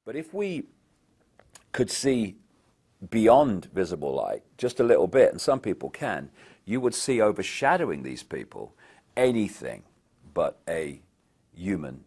But if we could see beyond visible light just a little bit, and some people can, you would see overshadowing these people anything but a human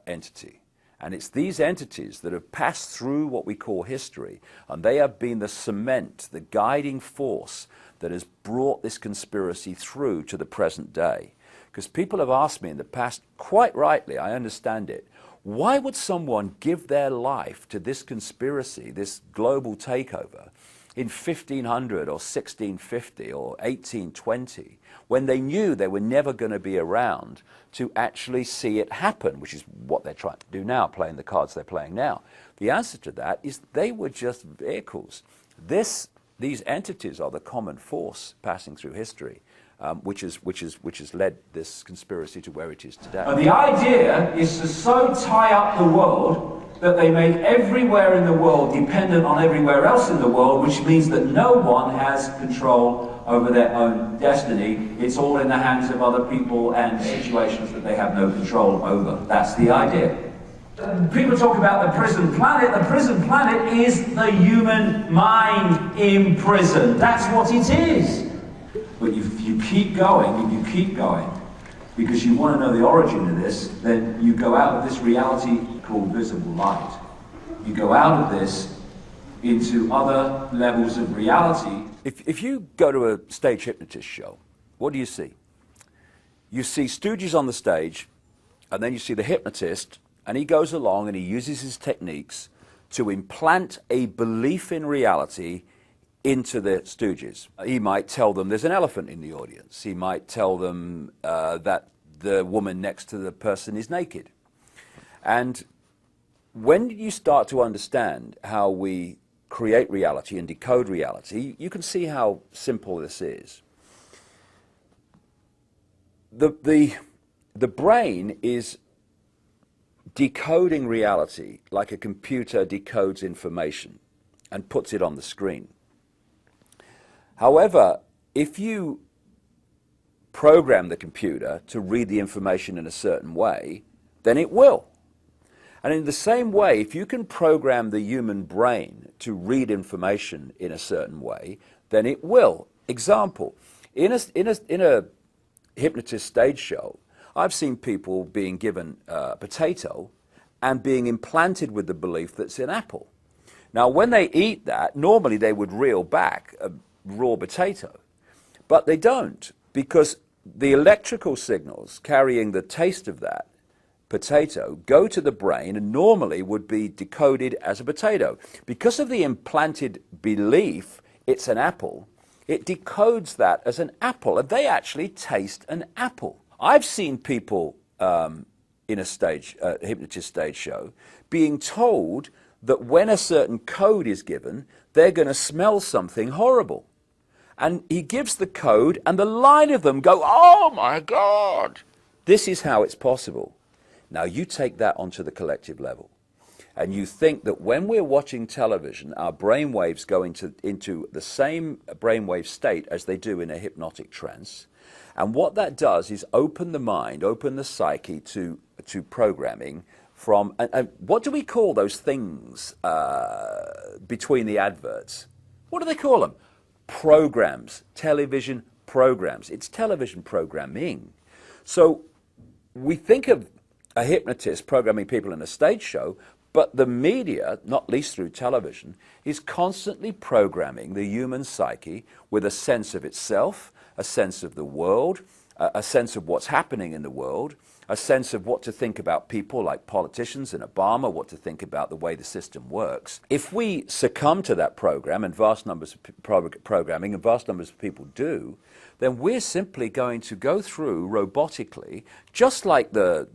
entity. And it's these entities that have passed through what we call history, and they have been the cement, the guiding force that has brought this conspiracy through to the present day. Because people have asked me in the past, quite rightly, I understand it, why would someone give their life to this conspiracy, this global takeover, in 1500 or 1650 or 1820, when they knew they were never going to be around to actually see it happen, which is what they're trying to do now, playing the cards they're playing now? The answer to that is they were just vehicles. These entities are the common force passing through history, which has led this conspiracy to where it is today. And the idea is to so tie up the world that they make everywhere in the world dependent on everywhere else in the world, which means that no one has control over their own destiny. It's all in the hands of other people and situations that they have no control over. That's the idea. People talk about the prison planet. The prison planet is the human mind imprisoned. That's what it is. But if you keep going, because you want to know the origin of this, then you go out of this reality called visible light. You go out of this into other levels of reality. If you go to a stage hypnotist show, what do you see? You see stooges on the stage, and then you see the hypnotist, and he goes along and he uses his techniques to implant a belief in reality into the stooges. He might tell them there's an elephant in the audience. He might tell them that the woman next to the person is naked. And when you start to understand how we create reality and decode reality, you can see how simple this is. The brain is decoding reality like a computer decodes information and puts it on the screen. However, if you program the computer to read the information in a certain way, then it will. And in the same way, if you can program the human brain to read information in a certain way, then it will. Example, in a hypnotist stage show, I've seen people being given a potato and being implanted with the belief that it's an apple. Now, when they eat that, normally they would reel back a raw potato, but they don't, because the electrical signals carrying the taste of that potato go to the brain and normally would be decoded as a potato. Because of the implanted belief it's an apple, it decodes that as an apple, and they actually taste an apple. I've seen people in a hypnotist stage show being told that when a certain code is given, they're going to smell something horrible. And he gives the code, and the line of them go, "Oh my God!" This is how it's possible. Now you take that onto the collective level, and you think that when we're watching television, our brain waves go into the same brainwave state as they do in a hypnotic trance. And what that does is open the mind, open the psyche to programming from, and what do we call those things between the adverts? What do they call them? Programs, television programs. It's television programming. So we think of a hypnotist programming people in a stage show, but the media, not least through television, is constantly programming the human psyche with a sense of itself, a sense of the world, a sense of what's happening in the world, a sense of what to think about people like politicians and Obama, what to think about the way the system works. If we succumb to that program, and vast numbers of programming, and vast numbers of people do, then we're simply going to go through robotically, just like the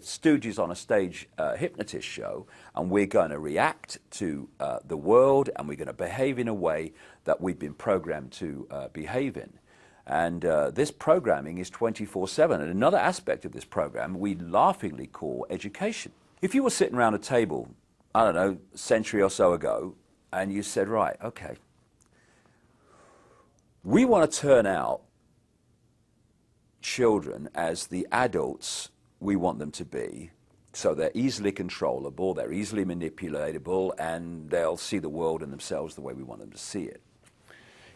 stooges on a stage hypnotist show, and we're going to react to the world, and we're going to behave in a way that we've been programmed to behave in. And this programming is 24/7. And another aspect of this program we laughingly call education. If you were sitting around a table, I don't know, a century or so ago, and you said, right, okay, we want to turn out children as the adults we want them to be So they're easily controllable, they're easily manipulatable, and they'll see the world and themselves the way we want them to see it.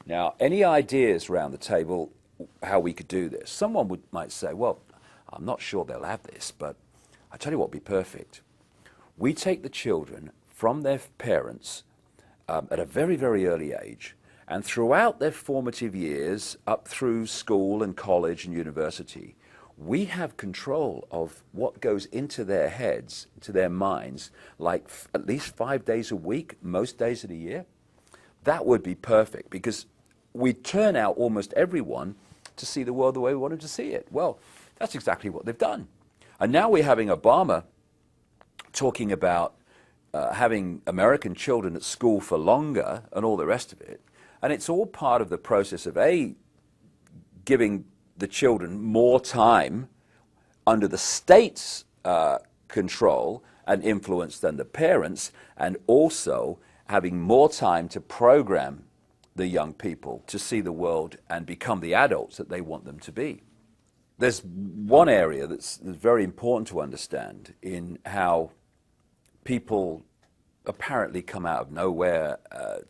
Now, any ideas around the table how we could do this? Someone might say, well, I'm not sure they'll have this, but I tell you what would be perfect. We take the children from their parents at a very, very early age, and throughout their formative years, up through school and college and university, we have control of what goes into their heads, into their minds, like at least 5 days a week, most days of the year. That would be perfect, because we turn out almost everyone to see the world the way we want them to see it. Well, that's exactly what they've done. And now we're having Obama talking about having American children at school for longer and all the rest of it. And it's all part of the process of, A, giving the children more time under the state's control and influence than the parents, and also having more time to program the young people to see the world and become the adults that they want them to be. There's one area that's very important to understand in how people apparently come out of nowhere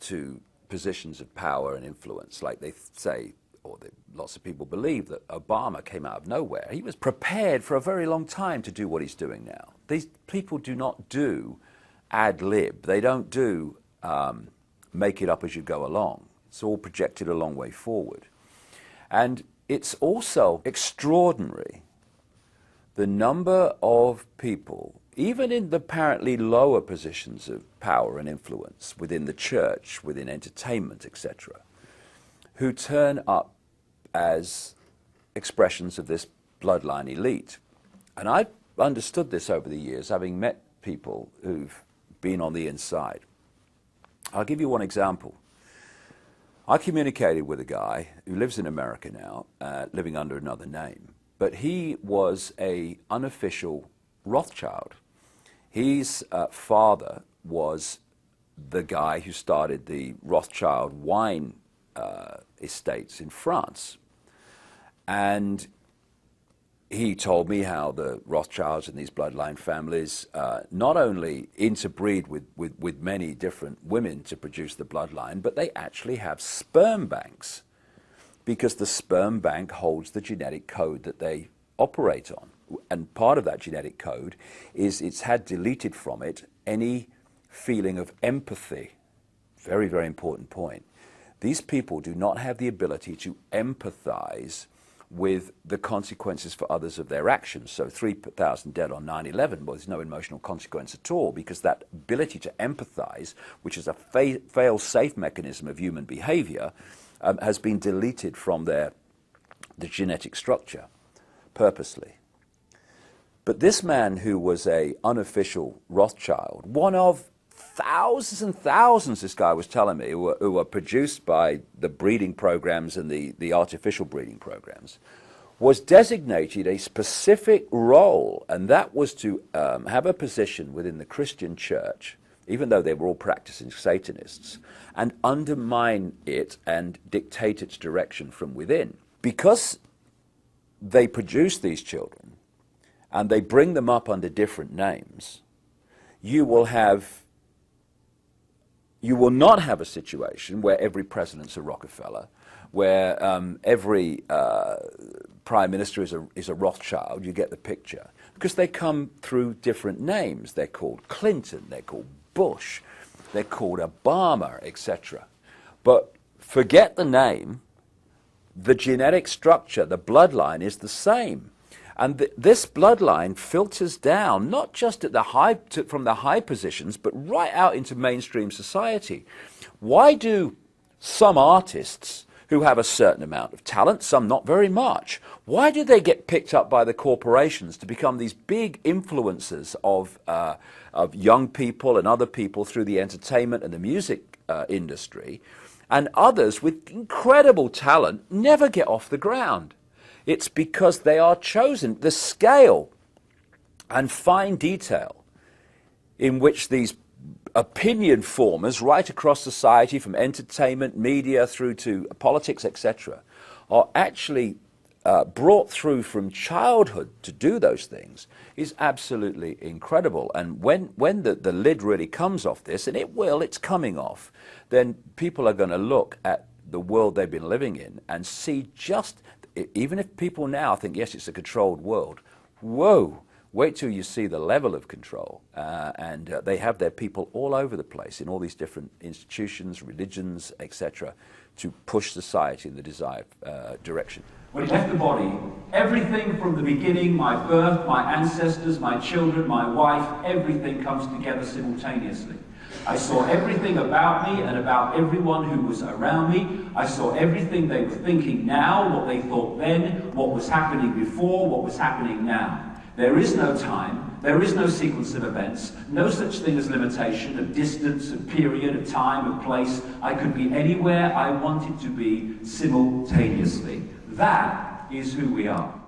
to positions of power and influence. Like they say, or lots of people believe, that Obama came out of nowhere. He was prepared for a very long time to do what he's doing now. These people do not do ad lib. They don't do make it up as you go along. It's all projected a long way forward. And it's also extraordinary the number of people, even in the apparently lower positions of power and influence within the church, within entertainment, etc., who turn up as expressions of this bloodline elite. And I've understood this over the years, having met people who've been on the inside. I'll give you one example. I communicated with a guy who lives in America now, living under another name, but he was an unofficial Rothschild. His father was the guy who started the Rothschild wine estates in France. And he told me how the Rothschilds and these bloodline families not only interbreed with many different women to produce the bloodline, but they actually have sperm banks, because the sperm bank holds the genetic code that they operate on. And part of that genetic code is it's had deleted from it any feeling of empathy. Very, very important point. These people do not have the ability to empathize with the consequences for others of their actions. So 3,000 dead on 9/11, well, there's no emotional consequence at all, because that ability to empathize, which is a fail-safe mechanism of human behavior, has been deleted from the genetic structure purposely. But this man, who was an unofficial Rothschild, one of thousands and thousands, this guy was telling me, who were produced by the breeding programs and the artificial breeding programs, was designated a specific role, and that was to have a position within the Christian church, even though they were all practicing Satanists, and undermine it and dictate its direction from within. Because they produce these children and they bring them up under different names, you will not have a situation where every president's a Rockefeller, where every prime minister is a Rothschild. You get the picture. Because they come through different names. They're called Clinton, they're called Bush, they're called Obama, etc. But forget the name, the genetic structure, the bloodline is the same. And this bloodline filters down, not just at from the high positions, but right out into mainstream society. Why do some artists who have a certain amount of talent, some not very much, why do they get picked up by the corporations to become these big influencers of young people and other people through the entertainment and the music industry, and others with incredible talent never get off the ground? It's because they are chosen. The scale and fine detail in which these opinion formers right across society, from entertainment, media, through to politics, etc., are actually brought through from childhood to do those things is absolutely incredible. And when the lid really comes off this, and it will, it's coming off, then people are going to look at the world they've been living in and see just, even if people now think, yes, it's a controlled world, whoa, wait till you see the level of control. And they have their people all over the place in all these different institutions, religions, etc., to push society in the desired direction. When he left the body, everything from the beginning, my birth, my ancestors, my children, my wife, everything comes together simultaneously. I saw everything about me and about everyone who was around me. I saw everything they were thinking now, what they thought then, what was happening before, what was happening now. There is no time, there is no sequence of events, no such thing as limitation of distance, of period, of time, of place. I could be anywhere I wanted to be simultaneously. That is who we are.